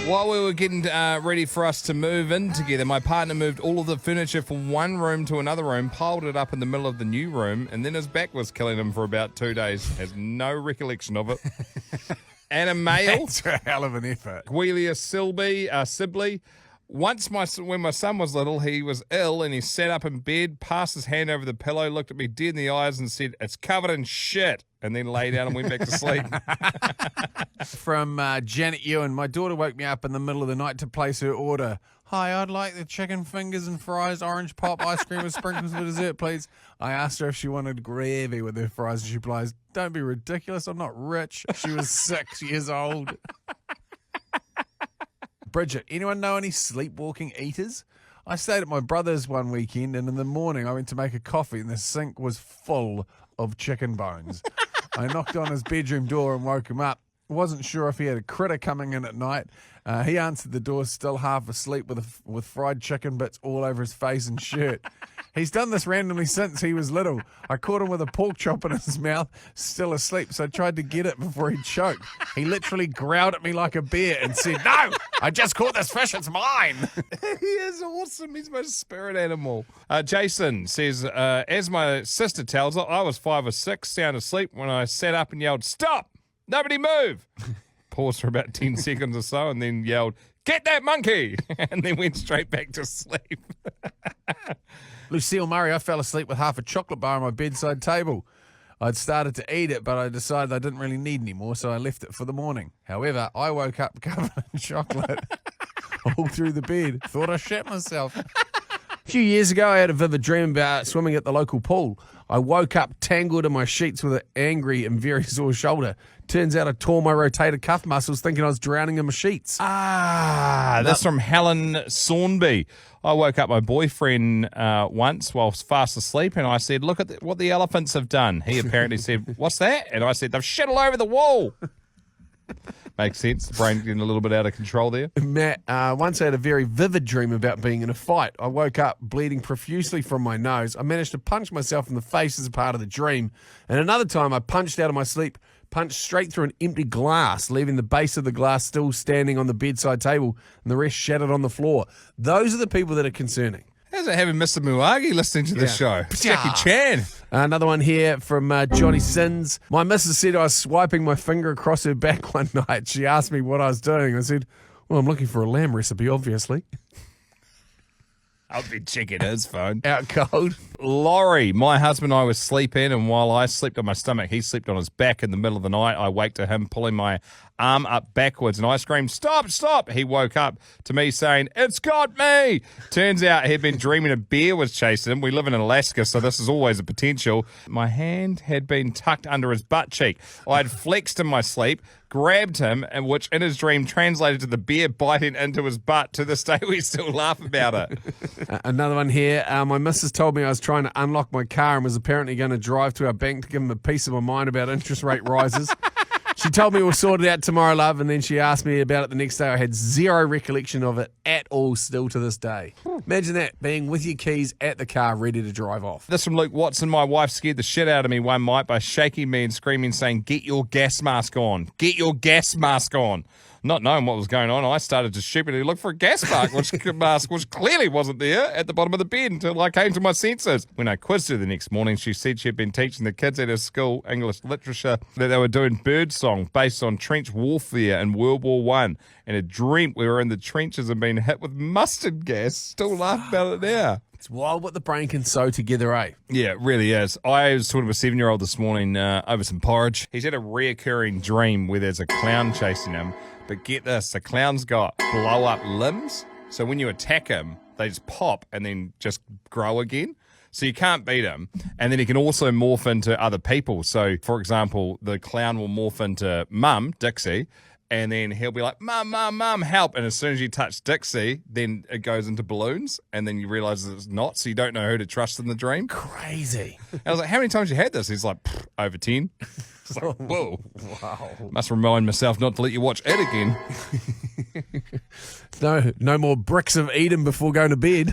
While we were getting ready for us to move in together, my partner moved all of the furniture from one room to another room, piled it up in the middle of the new room, and then his back was killing him for about 2 days. Has no recollection of it. Anna Mail. That's a hell of an effort. Wheelia Sibley. Once when my son was little, he was ill and he sat up in bed, passed his hand over the pillow, looked at me dead in the eyes and said, "It's covered in shit," and then lay down and went back to sleep. From Janet Ewan, my daughter woke me up in the middle of the night to place her order. "Hi, I'd like the chicken fingers and fries, orange pop, ice cream with sprinkles for dessert, please." I asked her if she wanted gravy with her fries, and she replies, "Don't be ridiculous, I'm not rich." She was 6 years old. Bridget, anyone know any sleepwalking eaters? I stayed at my brother's one weekend, and in the morning I went to make a coffee, and the sink was full of chicken bones. I knocked on his bedroom door and woke him up. Wasn't sure if he had a critter coming in at night. He answered the door still half asleep with fried chicken bits all over his face and shirt. He's done this randomly since he was little. I caught him with a pork chop in his mouth, still asleep, so I tried to get it before he choked. He literally growled at me like a bear and said, "No, I just caught this fish, it's mine." He is awesome. He's my spirit animal. Jason says, as my sister tells it, I was 5 or 6, sound asleep, when I sat up and yelled, "Stop! Nobody move!" Paused for about 10 seconds or so and then yelled, "Get that monkey!" and then went straight back to sleep. Lucille Murray, I fell asleep with half a chocolate bar on my bedside table. I'd started to eat it, but I decided I didn't really need any more, so I left it for the morning. However, I woke up covered in chocolate all through the bed. Thought I shit myself. A few years ago, I had a vivid dream about swimming at the local pool. I woke up tangled in my sheets with an angry and very sore shoulder. Turns out I tore my rotator cuff muscles thinking I was drowning in my sheets. That's from Helen Sawnby. I woke up my boyfriend once while fast asleep, and I said, "Look at what the elephants have done." He apparently said, "What's that?" And I said, "They've shit all over the wall." Makes sense. The brain getting a little bit out of control there. Matt, once I had a very vivid dream about being in a fight. I woke up bleeding profusely from my nose. I managed to punch myself in the face as a part of the dream. And another time I punched out of my sleep, punched straight through an empty glass, leaving the base of the glass still standing on the bedside table and the rest shattered on the floor. Those are the people that are concerning. How's it having Mr. Muagi listening to this show? Jackie Chan. Another one here from Johnny Sins. My missus said I was swiping my finger across her back one night. She asked me what I was doing. I said, "Well, I'm looking for a lamb recipe, obviously." I'll be checking his phone. Out cold. Laurie, my husband and I was sleeping, and while I slept on my stomach, he slept on his back in the middle of the night. I waked to him pulling my arm up backwards, and I screamed, "Stop, stop!" He woke up to me saying, "It's got me!" Turns out he'd been dreaming a bear was chasing him. We live in Alaska, so this is always a potential. My hand had been tucked under his butt cheek. I had flexed in my sleep, grabbed him, and which in his dream translated to the bear biting into his butt. To this day, we still laugh about it. Another one here. My missus told me I was trying to unlock my car and was apparently going to drive to our bank to give him a piece of my mind about interest rate rises. She told me we'll sort it out tomorrow, love, and then she asked me about it the next day. I had zero recollection of it at all still to this day. Imagine that, being with your keys at the car ready to drive off. This from Luke Watson. My wife scared the shit out of me one night by shaking me and screaming, saying, "Get your gas mask on. Get your gas mask on." Not knowing what was going on, I started to stupidly look for a gas mask, which clearly wasn't there at the bottom of the bed until I came to my senses. When I quizzed her the next morning, she said she had been teaching the kids at her school English literature that they were doing bird song based on trench warfare in World War I, and had dreamt we were in the trenches and being hit with mustard gas. Still laugh about it now. It's wild what the brain can sew together, eh? Yeah, it really is. I was talking to a 7-year-old this morning over some porridge. He's had a reoccurring dream where there's a clown chasing him. But get this, the clown's got blow-up limbs. So when you attack him, they just pop and then just grow again. So you can't beat him. And then he can also morph into other people. So, for example, the clown will morph into Mum, Dixie, and then he'll be like, "Mum, Mum, Mum, help." And as soon as you touch Dixie, then it goes into balloons, and then you realise it's not, so you don't know who to trust in the dream. Crazy. I was like, "How many times you had this?" He's like, "Over 10. It's like, whoa. Wow. Must remind myself not to let you watch it again. No more bricks of Eden before going to bed.